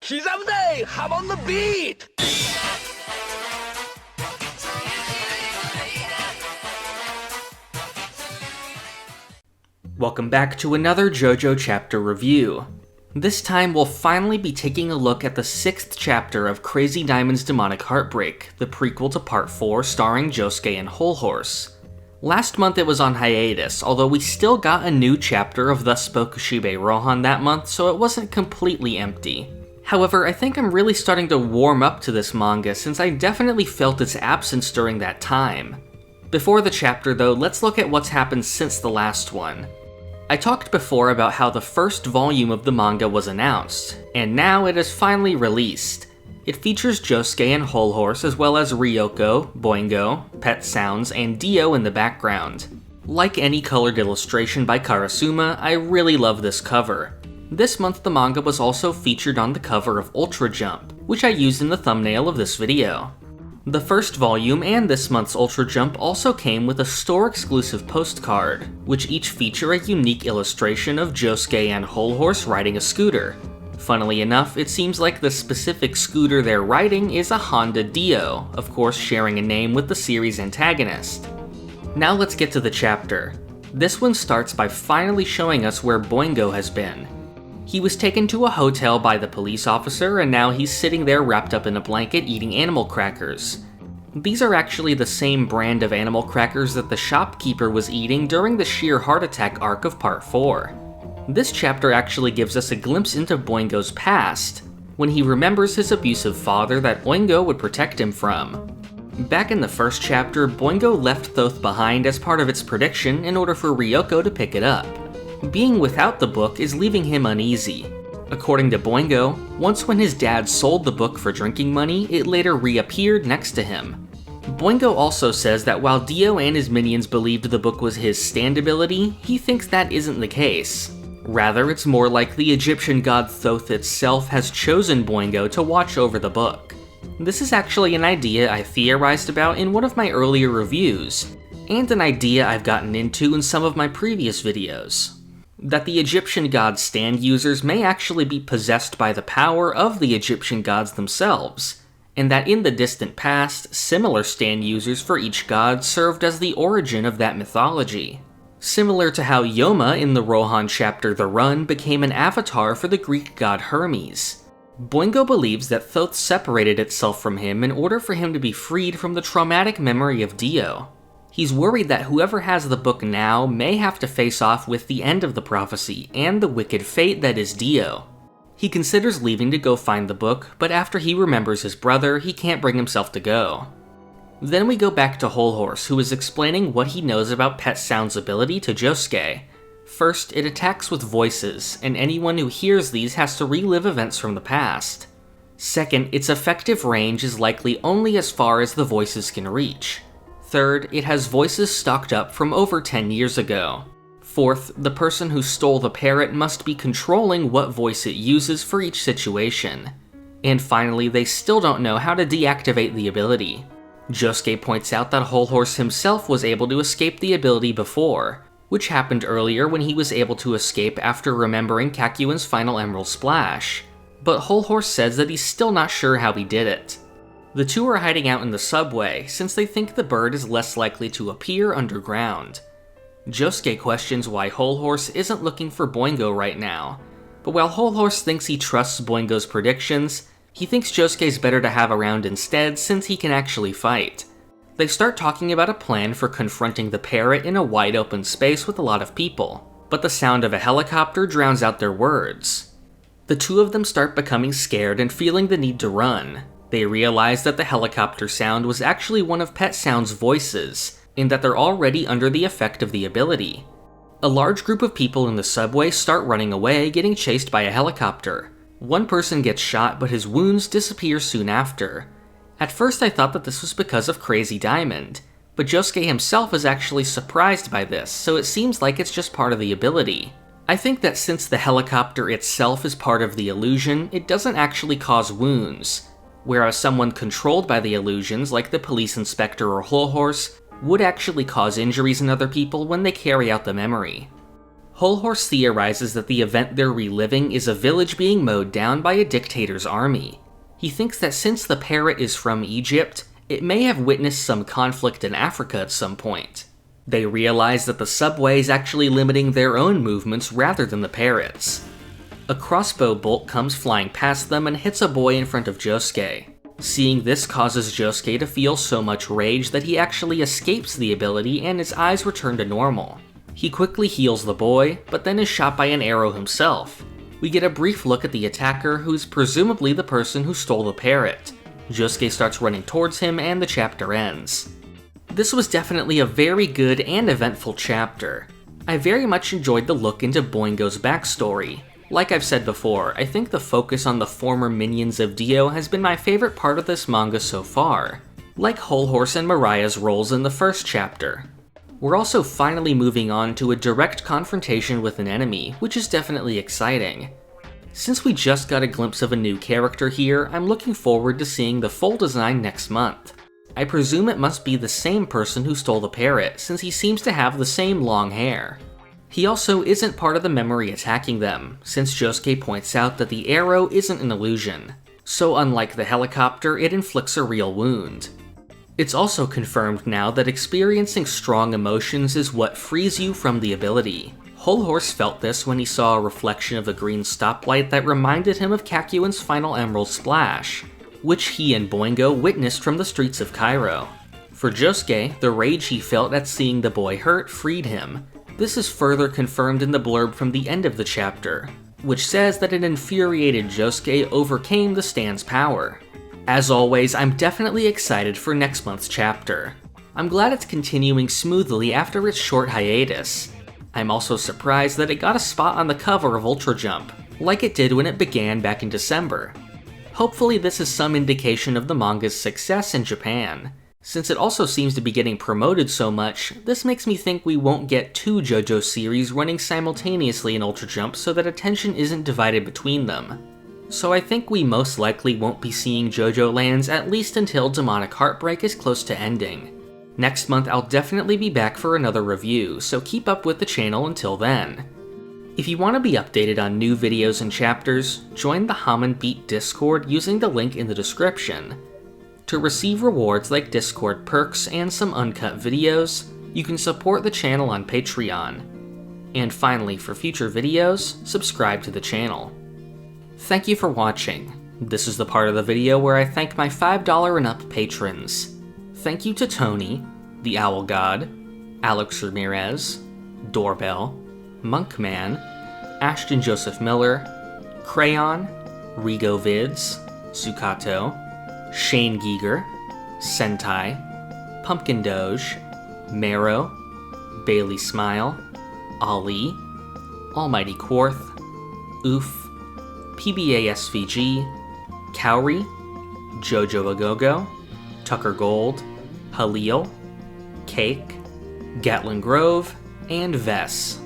Kizamde, hop on the beat! Welcome back to another JoJo chapter review. This time we'll finally be taking a look at the 6th chapter of Crazy Diamond's Demonic Heartbreak, the prequel to Part 4 starring Josuke and Hol Horse. Last month it was on hiatus, although we still got a new chapter of Thus Spoke Kushibe Rohan that month, so it wasn't completely empty. However, I think I'm really starting to warm up to this manga since I definitely felt its absence during that time. Before the chapter though, let's look at what's happened since the last one. I talked before about how the first volume of the manga was announced, and now it is finally released. It features Josuke and Hol Horse as well as Ryoko, Boingo, Pet Sounds, and Dio in the background. Like any colored illustration by Karasuma, I really love this cover. This month the manga was also featured on the cover of Ultra Jump, which I used in the thumbnail of this video. The first volume and this month's Ultra Jump also came with a store-exclusive postcard, which each feature a unique illustration of Josuke and Hol Horse riding a scooter. Funnily enough, it seems like the specific scooter they're riding is a Honda Dio, of course sharing a name with the series' antagonist. Now let's get to the chapter. This one starts by finally showing us where Boingo has been. He was taken to a hotel by the police officer, and now he's sitting there wrapped up in a blanket eating animal crackers. These are actually the same brand of animal crackers that the shopkeeper was eating during the sheer heart attack arc of Part 4. This chapter actually gives us a glimpse into Boingo's past, when he remembers his abusive father that Oingo would protect him from. Back in the first chapter, Boingo left Thoth behind as part of its prediction in order for Ryoko to pick it up. Being without the book is leaving him uneasy. According to Boingo, once when his dad sold the book for drinking money, it later reappeared next to him. Boingo also says that while Dio and his minions believed the book was his stand ability, he thinks that isn't the case. Rather, it's more like the Egyptian god Thoth itself has chosen Boingo to watch over the book. This is actually an idea I theorized about in one of my earlier reviews, and an idea I've gotten into in some of my previous videos. That the Egyptian gods' stand users may actually be possessed by the power of the Egyptian gods themselves, and that in the distant past, similar stand users for each god served as the origin of that mythology. Similar to how Yoma in the Rohan chapter The Run became an avatar for the Greek god Hermes. Boingo believes that Thoth separated itself from him in order for him to be freed from the traumatic memory of Dio. He's worried that whoever has the book now may have to face off with the end of the prophecy and the wicked fate that is Dio. He considers leaving to go find the book, but after he remembers his brother, he can't bring himself to go. Then we go back to Hol Horse, who is explaining what he knows about Pet Sound's ability to Josuke. First, it attacks with voices, and anyone who hears these has to relive events from the past. Second, its effective range is likely only as far as the voices can reach. Third, it has voices stocked up from over 10 years ago. Fourth, the person who stole the parrot must be controlling what voice it uses for each situation. And finally, they still don't know how to deactivate the ability. Josuke points out that Hol Horse himself was able to escape the ability before, which happened earlier when he was able to escape after remembering Kakuin's final Emerald Splash. But Hol Horse says that he's still not sure how he did it. The two are hiding out in the subway, since they think the bird is less likely to appear underground. Josuke questions why Hol Horse isn't looking for Boingo right now, but while Hol Horse thinks he trusts Boingo's predictions, he thinks Josuke's better to have around instead since he can actually fight. They start talking about a plan for confronting the parrot in a wide open space with a lot of people, but the sound of a helicopter drowns out their words. The two of them start becoming scared and feeling the need to run. They realize that the helicopter sound was actually one of Pet Sound's voices, and that they're already under the effect of the ability. A large group of people in the subway start running away, getting chased by a helicopter. One person gets shot, but his wounds disappear soon after. At first I thought that this was because of Crazy Diamond, but Josuke himself is actually surprised by this, so it seems like it's just part of the ability. I think that since the helicopter itself is part of the illusion, it doesn't actually cause wounds, whereas someone controlled by the illusions, like the police inspector or Hol Horse, would actually cause injuries in other people when they carry out the memory. Hol Horse theorizes that the event they're reliving is a village being mowed down by a dictator's army. He thinks that since the parrot is from Egypt, it may have witnessed some conflict in Africa at some point. They realize that the subway is actually limiting their own movements rather than the parrot's. A crossbow bolt comes flying past them and hits a boy in front of Josuke. Seeing this causes Josuke to feel so much rage that he actually escapes the ability and his eyes return to normal. He quickly heals the boy, but then is shot by an arrow himself. We get a brief look at the attacker, who's presumably the person who stole the parrot. Josuke starts running towards him and the chapter ends. This was definitely a very good and eventful chapter. I very much enjoyed the look into Boingo's backstory. Like I've said before, I think the focus on the former minions of Dio has been my favorite part of this manga so far, like Hol Horse and Mariah's roles in the first chapter. We're also finally moving on to a direct confrontation with an enemy, which is definitely exciting. Since we just got a glimpse of a new character here, I'm looking forward to seeing the full design next month. I presume it must be the same person who stole the parrot, since he seems to have the same long hair. He also isn't part of the memory attacking them, since Josuke points out that the arrow isn't an illusion, so unlike the helicopter, it inflicts a real wound. It's also confirmed now that experiencing strong emotions is what frees you from the ability. Hol Horse felt this when he saw a reflection of a green stoplight that reminded him of Kakuin's final emerald splash, which he and Boingo witnessed from the streets of Cairo. For Josuke, the rage he felt at seeing the boy hurt freed him. This is further confirmed in the blurb from the end of the chapter, which says that an infuriated Josuke overcame the stand's power. As always, I'm definitely excited for next month's chapter. I'm glad it's continuing smoothly after its short hiatus. I'm also surprised that it got a spot on the cover of Ultra Jump, like it did when it began back in December. Hopefully this is some indication of the manga's success in Japan. Since it also seems to be getting promoted so much, this makes me think we won't get 2 JoJo series running simultaneously in Ultra Jump so that attention isn't divided between them. So I think we most likely won't be seeing JoJo lands at least until Demonic Heartbreak is close to ending. Next month I'll definitely be back for another review, so keep up with the channel until then. If you want to be updated on new videos and chapters, join the Hammond Beat Discord using the link in the description. To receive rewards like Discord perks and some uncut videos, you can support the channel on Patreon. And finally, for future videos, subscribe to the channel. Thank you for watching. This is the part of the video where I thank my $5 and up patrons. Thank you to Tony, the Owl God, Alex Ramirez, Doorbell, Monkman, Ashton Joseph Miller, Crayon, Rigo Vids, Sukato, Shane Giger, Sentai, Pumpkin Doge, Marrow, Bailey Smile, Ali, Almighty Quarth, Oof, PBA SVG, Cowrie, Jojo Agogo, Tucker Gold, Halil, Cake, Gatlin Grove, and Vess.